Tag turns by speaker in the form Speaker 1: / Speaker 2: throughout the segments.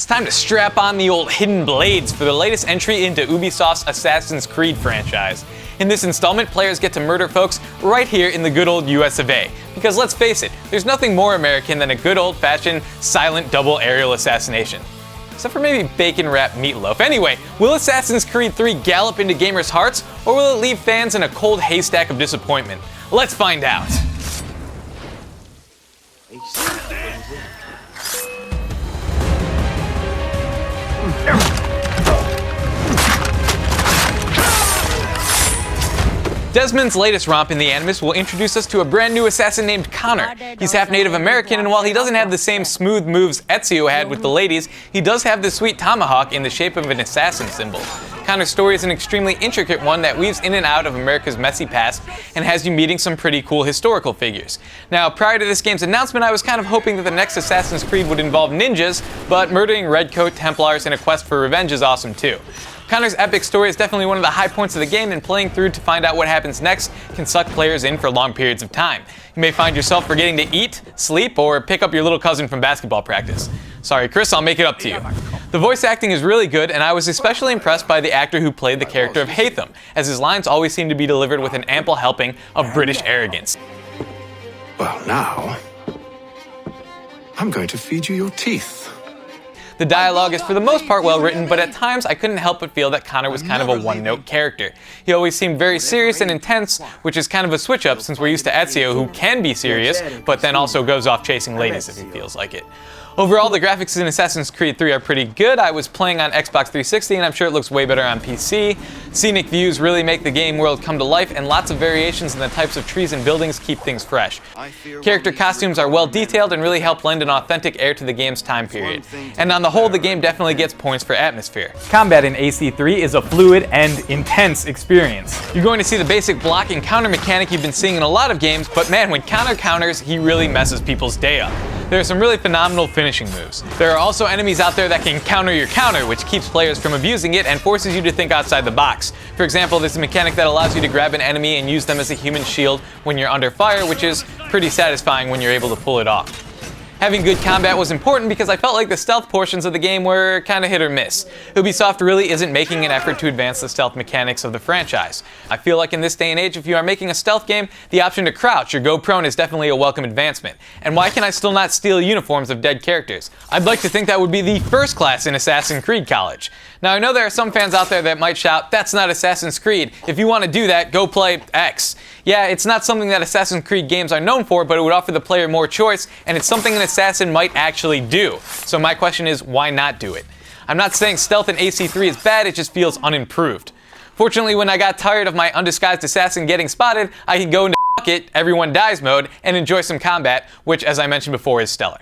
Speaker 1: time to strap on the old hidden blades for the latest entry into Ubisoft's Assassin's Creed franchise. In this installment, players get to murder folks right here in the good old US of A. Because let's face it, there's nothing more American than a good old-fashioned silent double aerial assassination. Except for maybe bacon-wrapped meatloaf. Anyway, will Assassin's Creed 3 gallop into gamers' hearts, or will it leave fans in a cold haystack of disappointment? Let's find out. Desmond's latest romp in the Animus will introduce us to a brand new assassin named Connor. He's half Native American, and while he doesn't have the same smooth moves Ezio had with the ladies, he does have the sweet tomahawk in the shape of an assassin symbol. Connor's story is an extremely intricate one that weaves in and out of America's messy past and has you meeting some pretty cool historical figures. Now, prior to this game's announcement, I was kind of hoping that the next Assassin's Creed would involve ninjas, but murdering Redcoat, Templars, and a quest for revenge is awesome too. Connor's epic story is definitely one of the high points of the game, and playing through to find out what happens next can suck players in for long periods of time. You may find yourself forgetting to eat, sleep, or pick up your little cousin from basketball practice. Sorry, Chris, I'll make it up to you. The voice acting is really good, and I was especially impressed by the actor who played the character of Hatham, as his lines always seem to be delivered with an ample helping of British arrogance.
Speaker 2: Well, now, I'm going to feed you your teeth.
Speaker 1: The dialogue is for the most part well written, but at times I couldn't help but feel that Connor was kind of a one-note character. He always seemed very serious and intense, which is kind of a switch-up since we're used to Ezio, who can be serious, but then also goes off chasing ladies if he feels like it. Overall, the graphics in Assassin's Creed 3 are pretty good. I was playing on Xbox 360 and I'm sure it looks way better on PC. Scenic views really make the game world come to life, and lots of variations in the types of trees and buildings keep things fresh. Character costumes are well detailed and really help lend an authentic air to the game's time period. And on the whole, the game definitely gets points for atmosphere. Combat in AC3 is a fluid and intense experience. You're going to see the basic block and counter mechanic you've been seeing in a lot of games, but man, when Connor counters, he really messes people's day up. There are some really phenomenal finishing moves. There are also enemies out there that can counter your counter, which keeps players from abusing it and forces you to think outside the box. For example, there's a mechanic that allows you to grab an enemy and use them as a human shield when you're under fire, which is pretty satisfying when you're able to pull it off. Having good combat was important because I felt like the stealth portions of the game were kinda hit or miss. Ubisoft really isn't making an effort to advance the stealth mechanics of the franchise. I feel like in this day and age, if you are making a stealth game, the option to crouch or go prone is definitely a welcome advancement. And why can I still not steal uniforms of dead characters? I'd like to think that would be the first class in Assassin's Creed College. Now I know there are some fans out there that might shout, "That's not Assassin's Creed. If you want to do that, go play X." Yeah, it's not something that Assassin's Creed games are known for, but it would offer the player more choice, and it's something an assassin might actually do. So my question is, why not do it? I'm not saying stealth in AC3 is bad, it just feels unimproved. Fortunately, when I got tired of my undisguised assassin getting spotted, I could go into "fuck it, everyone dies" mode and enjoy some combat, which, as I mentioned before, is stellar.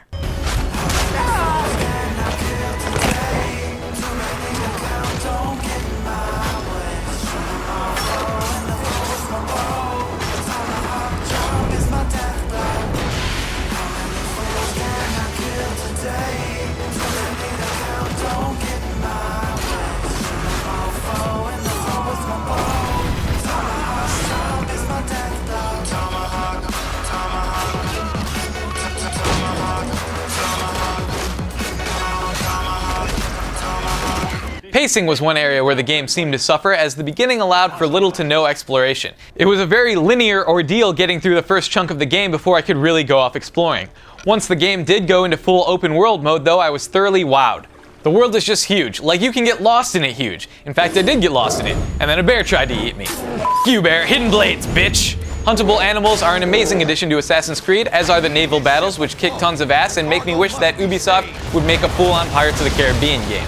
Speaker 1: Pacing was one area where the game seemed to suffer, as the beginning allowed for little to no exploration. It was a very linear ordeal getting through the first chunk of the game before I could really go off exploring. Once the game did go into full open world mode though, I was thoroughly wowed. The world is just huge, like you can get lost in it huge. In fact, I did get lost in it, and then a bear tried to eat me. F you, bear, hidden blades, bitch! Huntable animals are an amazing addition to Assassin's Creed, as are the naval battles, which kick tons of ass and make me wish that Ubisoft would make a full-on Pirates of the Caribbean game.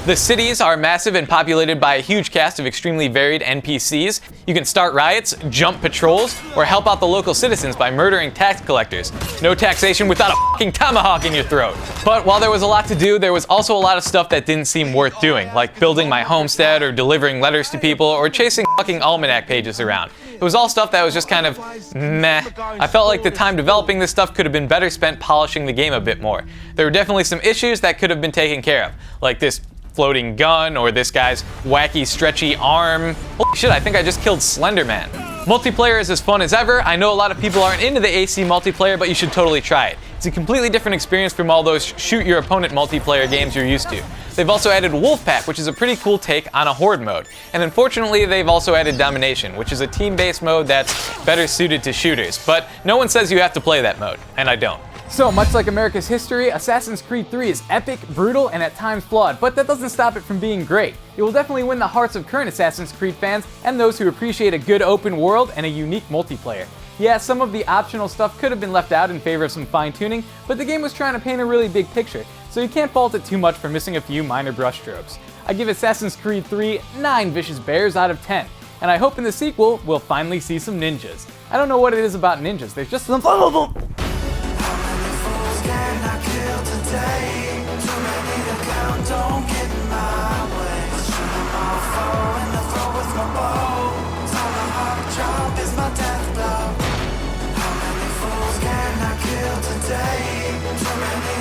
Speaker 1: The cities are massive and populated by a huge cast of extremely varied NPCs. You can start riots, jump patrols, or help out the local citizens by murdering tax collectors. No taxation without a fucking tomahawk in your throat. But while there was a lot to do, there was also a lot of stuff that didn't seem worth doing, like building my homestead or delivering letters to people or chasing fucking almanac pages around. It was all stuff that was just kind of meh. I felt like the time developing this stuff could have been better spent polishing the game a bit more. There were definitely some issues that could have been taken care of, like this floating gun, or this guy's wacky stretchy arm. Holy shit, I think I just killed Slender Man. Multiplayer is as fun as ever. I know a lot of people aren't into the AC multiplayer, but you should totally try it. It's a completely different experience from all those shoot your opponent multiplayer games you're used to. They've also added Wolfpack, which is a pretty cool take on a horde mode. And unfortunately, they've also added Domination, which is a team-based mode that's better suited to shooters. But no one says you have to play that mode, and I don't.
Speaker 3: So, much like America's history, Assassin's Creed 3 is epic, brutal, and at times flawed, but that doesn't stop it from being great. It will definitely win the hearts of current Assassin's Creed fans and those who appreciate a good open world and a unique multiplayer. Yeah, some of the optional stuff could have been left out in favor of some fine-tuning, but the game was trying to paint a really big picture, so you can't fault it too much for missing a few minor brushstrokes. I give Assassin's Creed 3 9 vicious bears out of 10, and I hope in the sequel we'll finally see some ninjas. I don't know what it is about ninjas, there's just some
Speaker 4: Too many